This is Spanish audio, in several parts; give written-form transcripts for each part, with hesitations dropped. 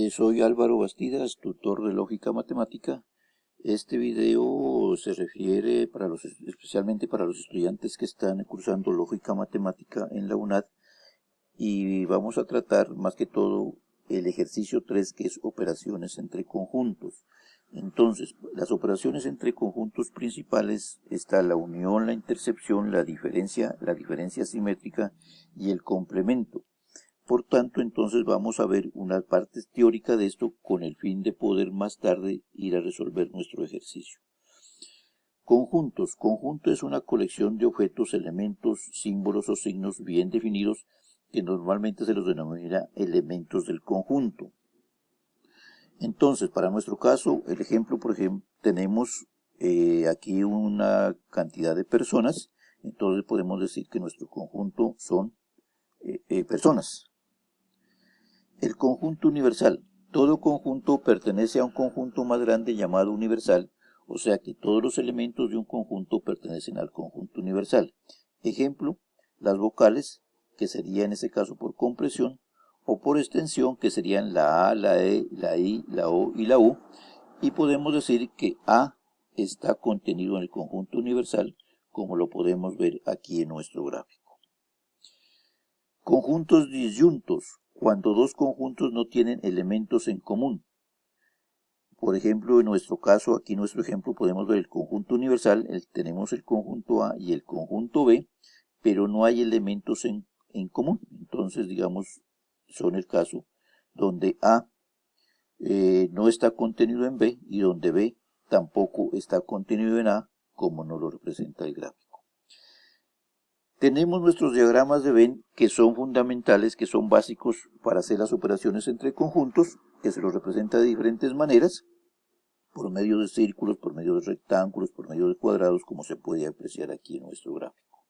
Soy Álvaro Bastidas, tutor de lógica matemática. Este video se refiere especialmente para los estudiantes que están cursando lógica matemática en la UNAD, y vamos a tratar más que todo el ejercicio 3, que es operaciones entre conjuntos. Entonces, las operaciones entre conjuntos principales está la unión, la intercepción, la diferencia simétrica y el complemento. Por tanto, entonces vamos a ver una parte teórica de esto con el fin de poder más tarde ir a resolver nuestro ejercicio. Conjuntos. Conjunto es una colección de objetos, elementos, símbolos o signos bien definidos que normalmente se los denomina elementos del conjunto. Entonces, para nuestro caso, el ejemplo, por ejemplo, tenemos aquí una cantidad de personas. Entonces podemos decir que nuestro conjunto son personas. El conjunto universal. Todo conjunto pertenece a un conjunto más grande llamado universal, o sea que todos los elementos de un conjunto pertenecen al conjunto universal. Ejemplo, las vocales, que sería en ese caso por compresión, o por extensión, que serían la A, la E, la I, la O y la U, y podemos decir que A está contenido en el conjunto universal, como lo podemos ver aquí en nuestro gráfico. Conjuntos disyuntos. Cuando dos conjuntos no tienen elementos en común. Por ejemplo, en nuestro caso, aquí en nuestro ejemplo, podemos ver el conjunto universal, tenemos el conjunto A y el conjunto B, pero no hay elementos en común. Entonces, digamos, son el caso donde A no está contenido en B y donde B tampoco está contenido en A, como nos lo representa el gráfico. Tenemos nuestros diagramas de Venn, que son fundamentales, que son básicos para hacer las operaciones entre conjuntos, que se los representa de diferentes maneras, por medio de círculos, por medio de rectángulos, por medio de cuadrados, como se puede apreciar aquí en nuestro gráfico.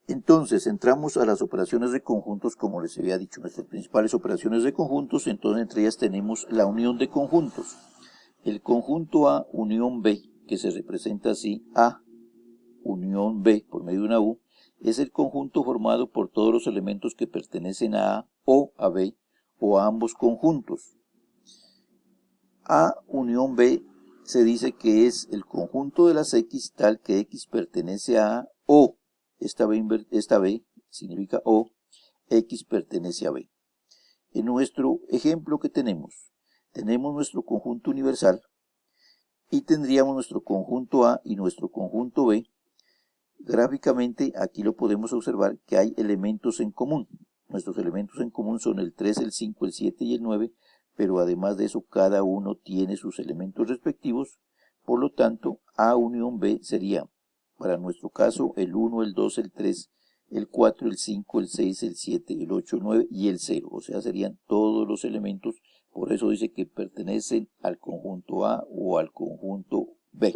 Entonces, entramos a las operaciones de conjuntos, como les había dicho, nuestras principales operaciones de conjuntos. Entonces, entre ellas tenemos la unión de conjuntos. El conjunto A unión B, que se representa así, A unión B por medio de una U, es el conjunto formado por todos los elementos que pertenecen a o a B o a ambos conjuntos. A unión B se dice que es el conjunto de las X tal que X pertenece a o, esta B significa o, X pertenece a B. En nuestro ejemplo, ¿qué tenemos? Tenemos nuestro conjunto universal y tendríamos nuestro conjunto A y nuestro conjunto B. Gráficamente aquí lo podemos observar que hay elementos en común. Nuestros elementos en común son el 3, el 5, el 7 y el 9, pero además de eso cada uno tiene sus elementos respectivos. Por lo tanto, A unión B sería, para nuestro caso, el 1, el 2, el 3, el 4, el 5, el 6, el 7, el 8, el 9 y el 0. O sea, serían todos los elementos. Por eso dice que pertenecen al conjunto A o al conjunto B,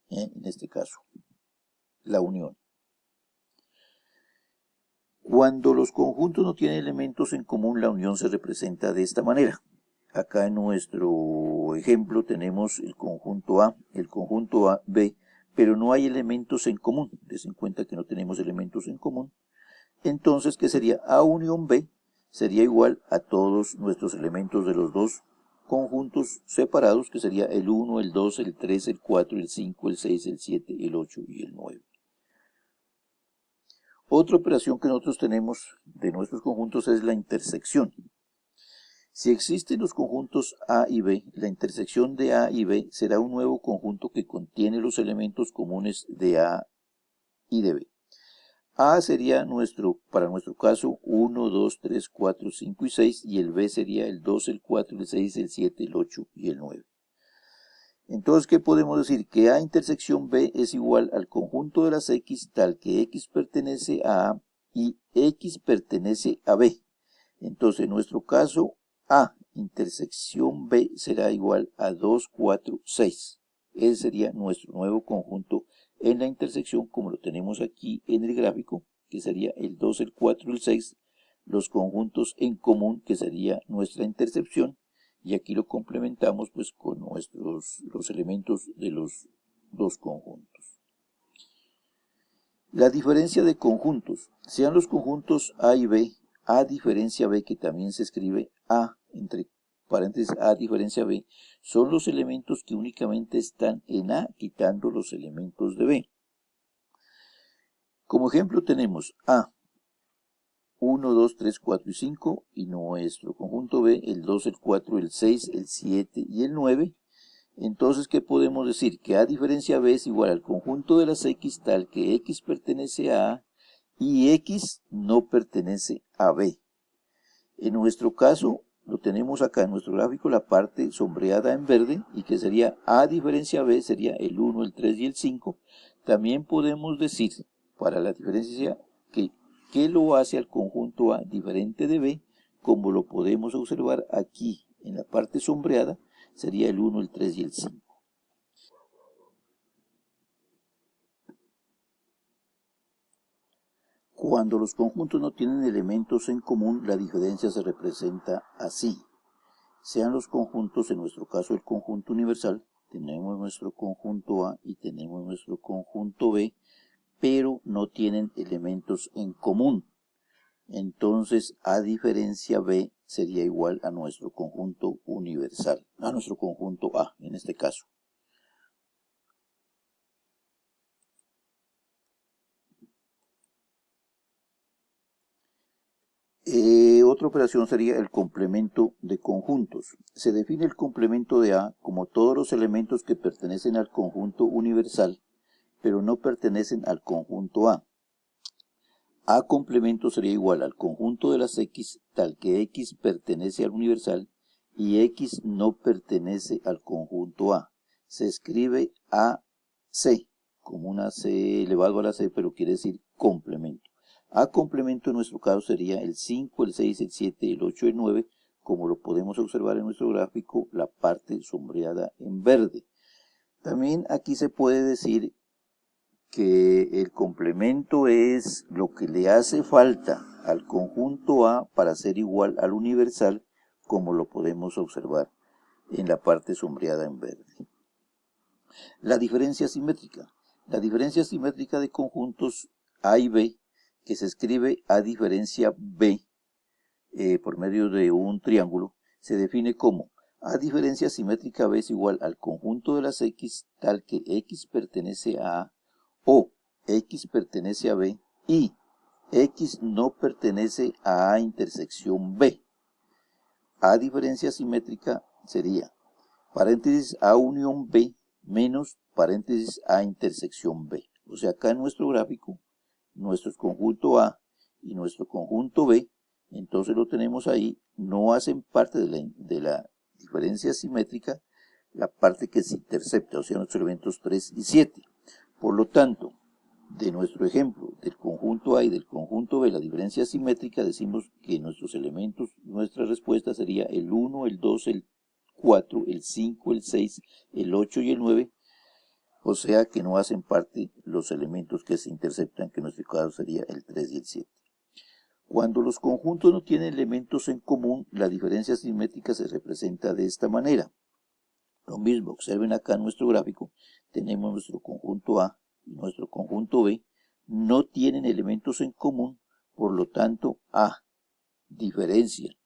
en este caso. La unión. Cuando los conjuntos no tienen elementos en común, la unión se representa de esta manera. Acá en nuestro ejemplo tenemos el conjunto A B, pero no hay elementos en común. Des en cuenta que no tenemos elementos en común. Entonces, ¿qué sería? A unión B sería igual a todos nuestros elementos de los dos conjuntos separados, que sería el 1, el 2, el 3, el 4, el 5, el 6, el 7, el 8 y el 9. Otra operación que nosotros tenemos de nuestros conjuntos es la intersección. Si existen los conjuntos A y B, la intersección de A y B será un nuevo conjunto que contiene los elementos comunes de A y de B. A sería para nuestro caso 1, 2, 3, 4, 5 y 6, y el B sería el 2, el 4, el 6, el 7, el 8 y el 9. Entonces, ¿qué podemos decir? Que A intersección B es igual al conjunto de las X tal que X pertenece a A y X pertenece a B. Entonces, en nuestro caso, A intersección B será igual a 2, 4, 6. Ese sería nuestro nuevo conjunto en la intersección, como lo tenemos aquí en el gráfico, que sería el 2, el 4, el 6. Los conjuntos en común, que sería nuestra intercepción. Y aquí lo complementamos pues con los elementos de los dos conjuntos. La diferencia de conjuntos. Sean los conjuntos A y B A diferencia B, que también se escribe A, entre paréntesis A diferencia B, son los elementos que únicamente están en A, quitando los elementos de B. Como ejemplo tenemos A, 1, 2, 3, 4 y 5, y nuestro conjunto B, el 2, el 4, el 6, el 7 y el 9. Entonces, ¿qué podemos decir? Que A diferencia B es igual al conjunto de las X tal que X pertenece a A y X no pertenece a B. En nuestro caso, lo tenemos acá en nuestro gráfico, la parte sombreada en verde, y que sería A diferencia B, sería el 1, el 3 y el 5. También podemos decir, para la diferencia, que lo hace al conjunto A diferente de B, como lo podemos observar aquí en la parte sombreada, sería el 1, el 3 y el 5. Cuando los conjuntos no tienen elementos en común, la diferencia se representa así. Sean los conjuntos, en nuestro caso el conjunto universal, tenemos nuestro conjunto A y tenemos nuestro conjunto B, pero no tienen elementos en común. Entonces, A diferencia B sería igual a nuestro conjunto universal, a nuestro conjunto A en este caso. Otra operación sería el complemento de conjuntos. Se define el complemento de A como todos los elementos que pertenecen al conjunto universal, pero no pertenecen al conjunto A. A complemento sería igual al conjunto de las X tal que X pertenece al universal y X no pertenece al conjunto A. Se escribe AC como una C elevado a la C, pero quiere decir complemento. A complemento en nuestro caso sería el 5, el 6, el 7, el 8 y el 9, como lo podemos observar en nuestro gráfico, la parte sombreada en verde. También aquí se puede decir que el complemento es lo que le hace falta al conjunto A para ser igual al universal, como lo podemos observar en la parte sombreada en verde. La diferencia simétrica. La diferencia simétrica de conjuntos A y B, que se escribe A diferencia B por medio de un triángulo, se define como A diferencia simétrica B es igual al conjunto de las X tal que X pertenece a A o X pertenece a B y X no pertenece a A intersección B. A diferencia simétrica sería paréntesis A unión B menos paréntesis A intersección B. O sea, acá en nuestro gráfico, nuestro conjunto A y nuestro conjunto B, entonces lo tenemos ahí, no hacen parte de la diferencia simétrica, la parte que se intercepta, o sea, nuestros elementos 3 y 7. Por lo tanto, de nuestro ejemplo, del conjunto A y del conjunto B, la diferencia simétrica, decimos que nuestros elementos, nuestra respuesta sería el 1, el 2, el 4, el 5, el 6, el 8 y el 9, o sea que no hacen parte los elementos que se interceptan, que en nuestro caso sería el 3 y el 7. Cuando los conjuntos no tienen elementos en común, la diferencia simétrica se representa de esta manera. Lo mismo, observen acá en nuestro gráfico, tenemos nuestro conjunto A y nuestro conjunto B, no tienen elementos en común, por lo tanto A, diferencia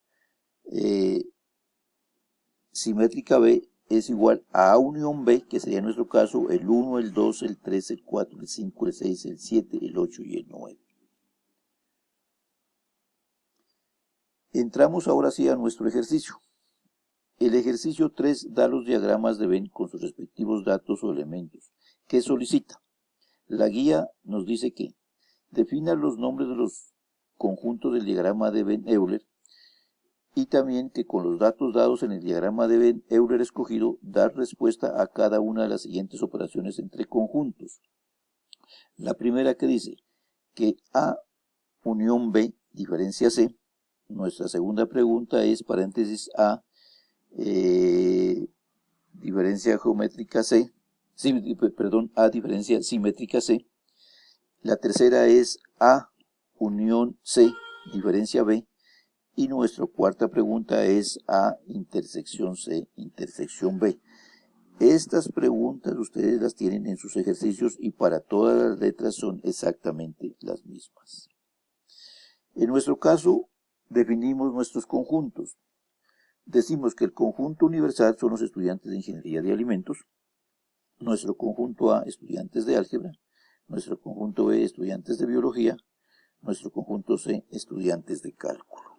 simétrica B es igual a A unión B, que sería en nuestro caso el 1, el 2, el 3, el 4, el 5, el 6, el 7, el 8 y el 9. Entramos ahora sí a nuestro ejercicio. El ejercicio 3 da los diagramas de Venn con sus respectivos datos o elementos. ¿Qué solicita? La guía nos dice que defina los nombres de los conjuntos del diagrama de Venn-Euler y también que con los datos dados en el diagrama de Venn-Euler escogido, dar respuesta a cada una de las siguientes operaciones entre conjuntos. La primera que dice que A unión B diferencia C. Nuestra segunda pregunta es paréntesis A diferencia geométrica C. A diferencia simétrica C. La tercera es A unión C diferencia B. Y nuestra cuarta pregunta es A intersección C intersección B. Estas preguntas ustedes las tienen en sus ejercicios y para todas las letras son exactamente las mismas. En nuestro caso, definimos nuestros conjuntos. Decimos que el conjunto universal son los estudiantes de ingeniería de alimentos, nuestro conjunto A, estudiantes de álgebra, nuestro conjunto B, estudiantes de biología, nuestro conjunto C, estudiantes de cálculo.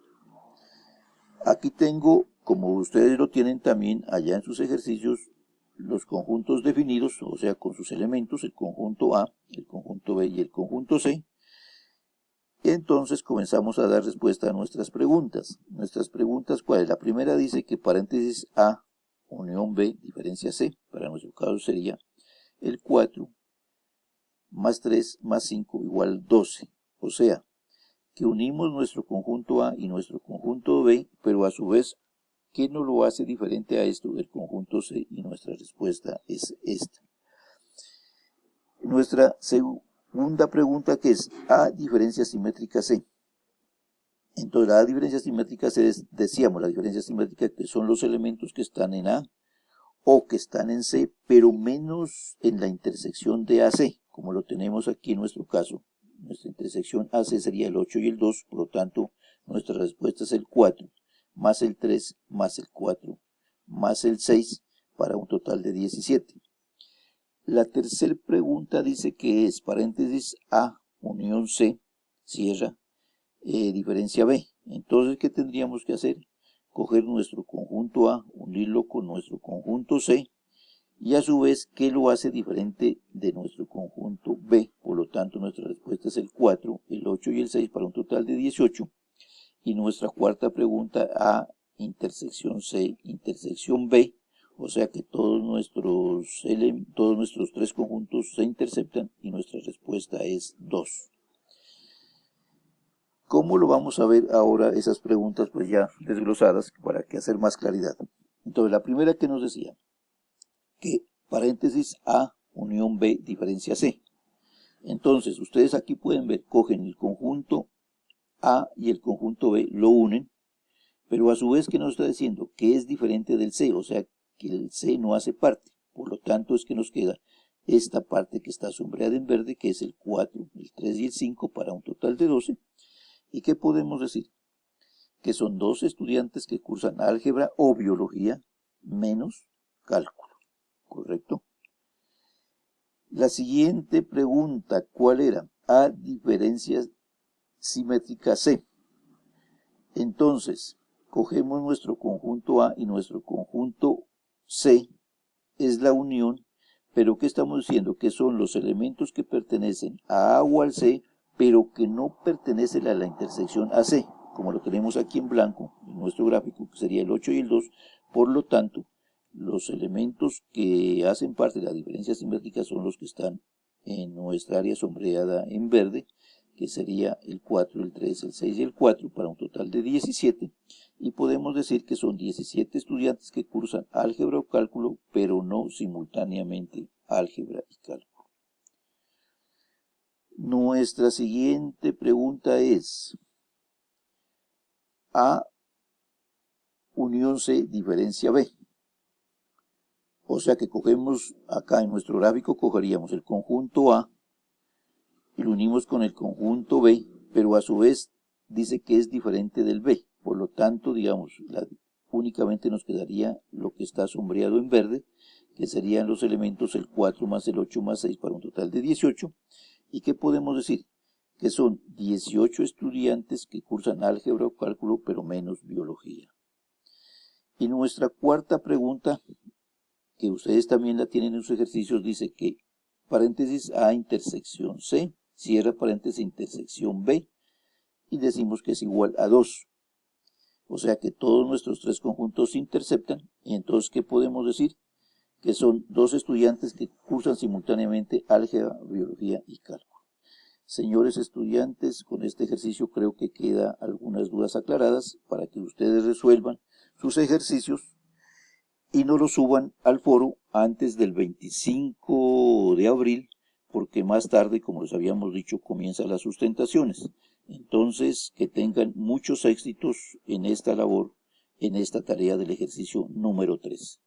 Aquí tengo, como ustedes lo tienen también allá en sus ejercicios, los conjuntos definidos, o sea, con sus elementos, el conjunto A, el conjunto B y el conjunto C. Entonces comenzamos a dar respuesta a nuestras preguntas. Nuestras preguntas, ¿cuál es? La primera dice que paréntesis A, unión B, diferencia C, para nuestro caso sería el 4 más 3 más 5 igual 12. O sea, que unimos nuestro conjunto A y nuestro conjunto B, pero a su vez, ¿qué nos lo hace diferente a esto del conjunto C? Y nuestra respuesta es esta. Nuestra segunda pregunta, que es A diferencia simétrica C. Entonces la A diferencia simétrica C es, decíamos, la diferencia simétrica que son los elementos que están en A o que están en C, pero menos en la intersección de AC, como lo tenemos aquí en nuestro caso. Nuestra intersección AC sería el 8 y el 2, por lo tanto, nuestra respuesta es el 4, más el 3, más el 4, más el 6, para un total de 17. La tercera pregunta dice que es paréntesis A, unión C, cierra, diferencia B. Entonces, ¿qué tendríamos que hacer? Coger nuestro conjunto A, unirlo con nuestro conjunto C, y a su vez, ¿qué lo hace diferente de nuestro conjunto B? Por lo tanto, nuestra respuesta es el 4, el 8 y el 6 para un total de 18. Y nuestra cuarta pregunta, A, intersección C, intersección B, o sea que todos nuestros tres conjuntos se interceptan y nuestra respuesta es 2. ¿Cómo lo vamos a ver ahora esas preguntas pues ya desglosadas para que hacer más claridad? Entonces, la primera que nos decía, que paréntesis A, unión B, diferencia C. Entonces, ustedes aquí pueden ver, cogen el conjunto A y el conjunto B, lo unen, pero a su vez, ¿qué nos está diciendo? Que es diferente del C, o sea, que el C no hace parte. Por lo tanto, es que nos queda esta parte que está sombreada en verde, que es el 4, el 3 y el 5, para un total de 12. ¿Y qué podemos decir? Que son dos estudiantes que cursan álgebra o biología menos cálculo. ¿Correcto? La siguiente pregunta, ¿cuál era? A, diferencia simétrica C. Entonces, cogemos nuestro conjunto A y nuestro conjunto C, es la unión, pero ¿qué estamos diciendo? Que son los elementos que pertenecen a A o al C, pero que no pertenecen a la intersección AC, como lo tenemos aquí en blanco, en nuestro gráfico, que sería el 8 y el 2, por lo tanto, los elementos que hacen parte de la diferencia simétrica son los que están en nuestra área sombreada en verde, que sería el 4, el 3, el 6 y el 4, para un total de 17, y podemos decir que son 17 estudiantes que cursan álgebra o cálculo, pero no simultáneamente álgebra y cálculo. Nuestra siguiente pregunta es A, unión C, diferencia B. O sea que cogemos acá en nuestro gráfico, cogeríamos el conjunto A y lo unimos con el conjunto B, pero a su vez dice que es diferente del B. Por lo tanto, digamos, únicamente nos quedaría lo que está sombreado en verde, que serían los elementos el 4 más el 8 más 6 para un total de 18. ¿Y qué podemos decir? Que son 18 estudiantes que cursan álgebra o cálculo, pero menos biología. Y nuestra cuarta pregunta, que ustedes también la tienen en sus ejercicios, dice que paréntesis A, intersección C, cierra paréntesis, intersección B, y decimos que es igual a 2. O sea que todos nuestros tres conjuntos se interceptan, y entonces, ¿qué podemos decir? Que son dos estudiantes que cursan simultáneamente álgebra, biología y cálculo. Señores estudiantes, con este ejercicio creo que quedan algunas dudas aclaradas para que ustedes resuelvan sus ejercicios y no los suban al foro antes del 25 de abril, porque más tarde, como les habíamos dicho, comienzan las sustentaciones. Entonces, que tengan muchos éxitos en esta labor, en esta tarea del ejercicio número 3.